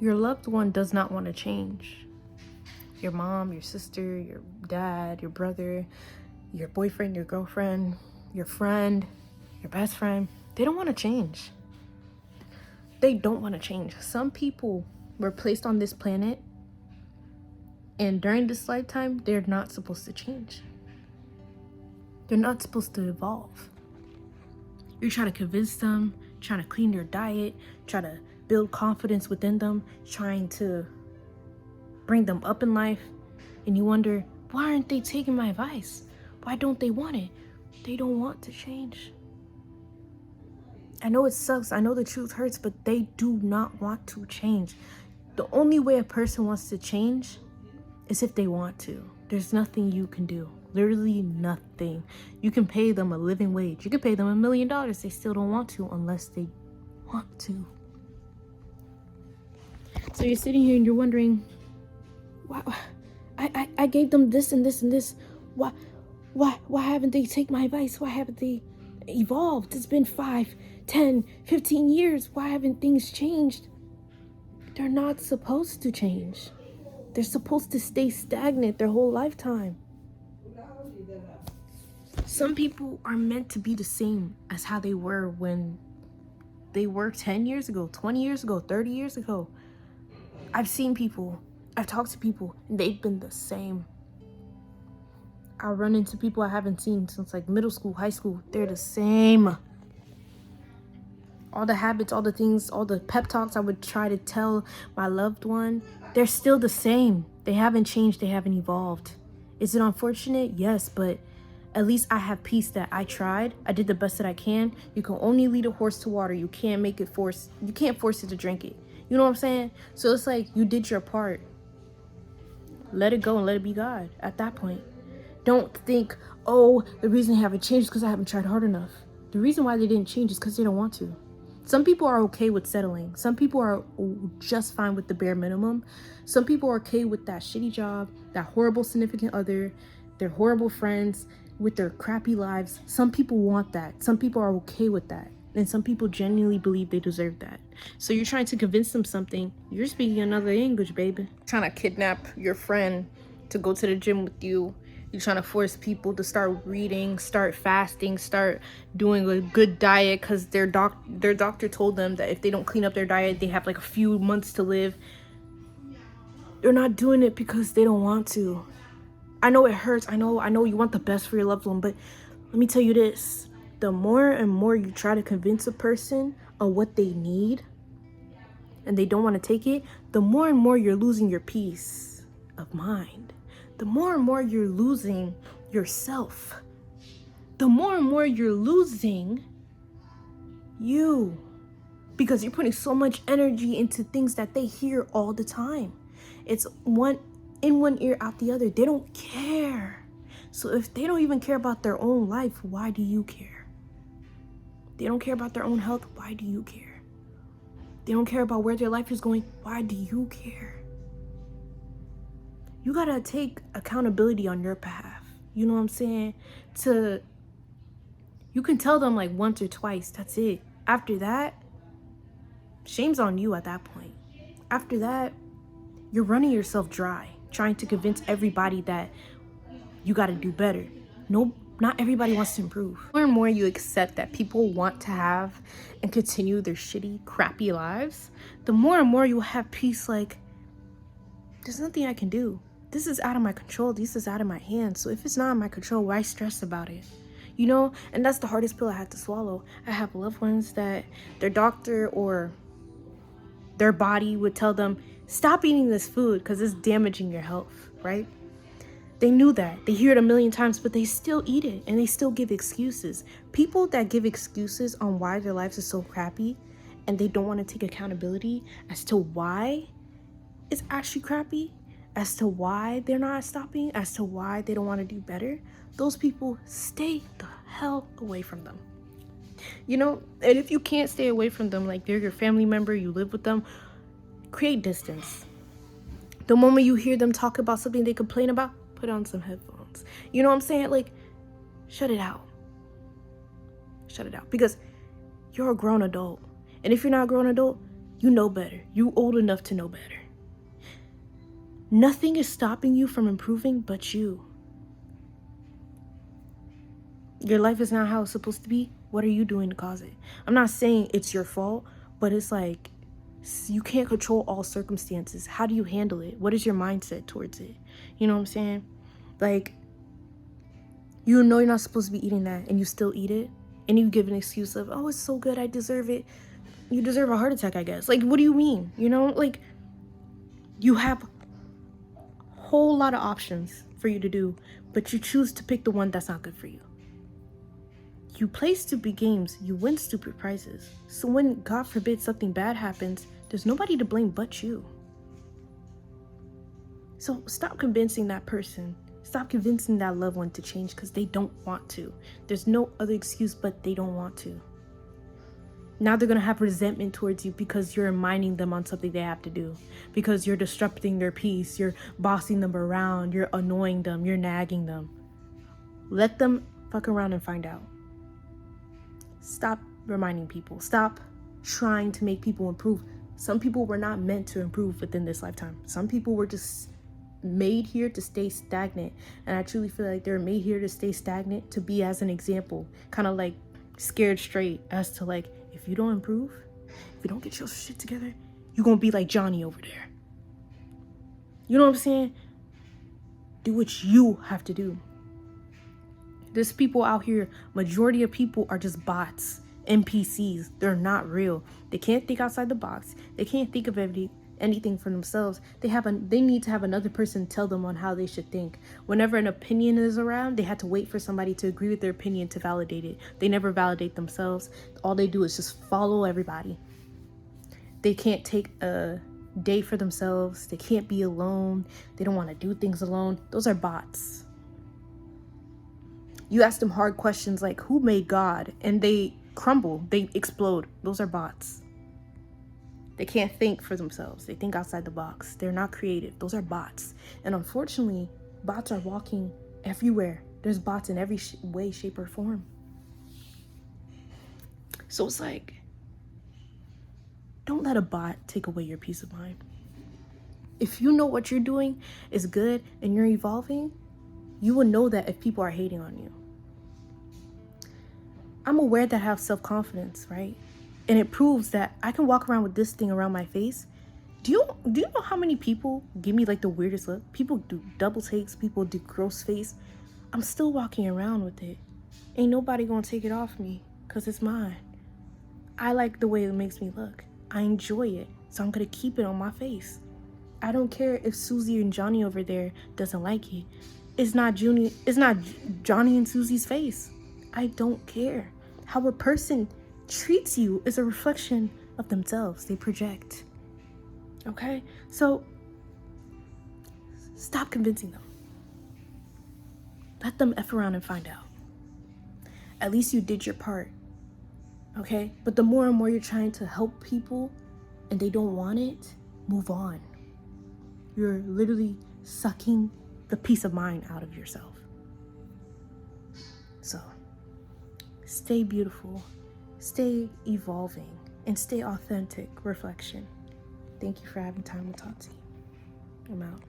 Your loved one does not want to change. Your mom, your sister, your dad, your brother, your boyfriend, your girlfriend, your friend, your best friend, they don't want to change. They don't want to change. Some people were placed on this planet, and during this lifetime, they're not supposed to change. They're not supposed to evolve. You're trying to convince them, trying to clean their diet, try to build confidence within them, trying to bring them up in life, and you wonder, why aren't they taking my advice? Why don't they want it? They don't want to change. I know it sucks, I know the truth hurts, but they do not want to change. The only way a person wants to change is if they want to. There's nothing you can do. Literally nothing. You can pay them a living wage. You can pay them $1 million. They still don't want to unless they want to. So you're sitting here and you're wondering, why I gave them this and this and this. Why haven't they taken my advice? Why haven't they evolved? It's been 5, 10, 15 years. Why haven't things changed? They're not supposed to change. They're supposed to stay stagnant their whole lifetime. Some people are meant to be the same as how they were when they were 10 years ago, 20 years ago, 30 years ago. I've seen people, I've talked to people, and they've been the same. I'll run into people I haven't seen since like middle school, high school. They're the same. All the habits, all the things, all the pep talks I would try to tell my loved one, they're still the same. They haven't changed, they haven't evolved. Is it unfortunate? Yes, but at least I have peace that I tried. I did the best that I can. You can only lead a horse to water. You can't make it force. You can't force it to drink it. You know what I'm saying? So it's like you did your part. Let it go and let it be God at that point. Don't think, oh, the reason they haven't changed is because I haven't tried hard enough. The reason why they didn't change is because they don't want to. Some people are okay with settling. Some people are just fine with the bare minimum. Some people are okay with that shitty job, that horrible significant other, their horrible friends, with their crappy lives. Some people want that. Some people are okay with that. And some people genuinely believe they deserve that. So you're trying to convince them something. You're speaking another language, baby. Trying to kidnap your friend to go to the gym with you. You're trying to force people to start reading, start fasting, start doing a good diet because their doctor told them that if they don't clean up their diet, they have like a few months to live. They're not doing it because they don't want to. I know it hurts. I know you want the best for your loved one, but let me tell you this. The more and more you try to convince a person of what they need and they don't want to take it, the more and more you're losing your peace of mind. The more and more you're losing yourself. The more and more you're losing you. Because you're putting so much energy into things that they hear all the time. It's in one ear, out the other. They don't care. So if they don't even care about their own life, why do you care? They don't care about their own health, why do you care? They don't care about where their life is going, why do you care? You gotta take accountability on your behalf. You know what I'm saying? You can tell them like once or twice, that's it. After that, shame's on you at that point. After that, you're running yourself dry, trying to convince everybody that you gotta do better. No, not everybody wants to improve. The more and more you accept that people want to have and continue their shitty, crappy lives, the more and more you'll have peace like, there's nothing I can do. This is out of my control. This is out of my hands. So if it's not in my control, why stress about it? You know, and that's the hardest pill I had to swallow. I have loved ones that their doctor or their body would tell them, stop eating this food because it's damaging your health, right? They knew that. They hear it a million times, but they still eat it and they still give excuses. People that give excuses on why their lives are so crappy and they don't want to take accountability as to why it's actually crappy, as to why they're not stopping, as to why they don't want to do better, those people, stay the hell away from them. You know, and if you can't stay away from them, like they're your family member, you live with them, create distance. The moment you hear them talk about something they complain about, put on some headphones. You know what I'm saying? Like, shut it out. Shut it out. Because you're a grown adult. And if you're not a grown adult, You know better. You old enough to know better. Nothing is stopping you from improving but you. Your life is not how it's supposed to be. What are you doing to cause it? I'm not saying it's your fault, but it's like, you can't control all circumstances. How do you handle it? What is your mindset towards it? You know what I'm saying? Like, you know you're not supposed to be eating that and you still eat it, and you give an excuse of, oh, it's so good, I deserve it. You deserve a heart attack, I guess. Like, what do you mean? You know, like, you have a whole lot of options for you to do, but you choose to pick the one that's not good for you. You play stupid games, you win stupid prizes. So when, God forbid, something bad happens, there's nobody to blame but you. So stop convincing that person. Stop convincing that loved one to change because they don't want to. There's no other excuse but they don't want to. Now they're going to have resentment towards you because you're reminding them on something they have to do. Because you're disrupting their peace. You're bossing them around. You're annoying them. You're nagging them. Let them fuck around and find out. Stop reminding people. Stop trying to make people improve. Some people were not meant to improve within this lifetime. Some people were just made here to stay stagnant. And I truly feel like they're made here to stay stagnant, to be as an example. Kind of like scared straight as to like, if you don't improve, if you don't get your shit together, you're going to be like Johnny over there. You know what I'm saying? Do what you have to do. There's people out here, majority of people are just bots, NPCs. They're not real. They can't think outside the box. They can't think of anything for themselves. They need to have another person tell them on how they should think. Whenever an opinion is around, they had to wait for somebody to agree with their opinion to validate it. They never validate themselves. All they do is just follow everybody. They can't take a day for themselves. They can't be alone. They don't want to do things alone. Those are bots. You ask them hard questions like, who made God? And they crumble. They explode. Those are bots. They can't think for themselves. They think outside the box. They're not creative. Those are bots. And unfortunately, bots are walking everywhere. There's bots in every way, shape, or form. So it's like, don't let a bot take away your peace of mind. If you know what you're doing is good and you're evolving, you will know that if people are hating on you. I'm aware that I have self-confidence, right? And it proves that I can walk around with this thing around my face. Do you know how many people give me like the weirdest look? People do double takes, people do gross face. I'm still walking around with it. Ain't nobody gonna take it off me because it's mine. I like the way it makes me look. I enjoy it, so I'm gonna keep it on my face. I don't care if Susie and Johnny over there doesn't like it. It's not Johnny and Susie's face. I don't care. How a person treats you is a reflection of themselves. They project. Okay? So stop convincing them. Let them F around and find out. At least you did your part. Okay? But the more and more you're trying to help people and they don't want it, move on. You're literally sucking the peace of mind out of yourself. So stay beautiful, stay evolving, and stay authentic reflection. Thank you for having time with Tati. I'm out.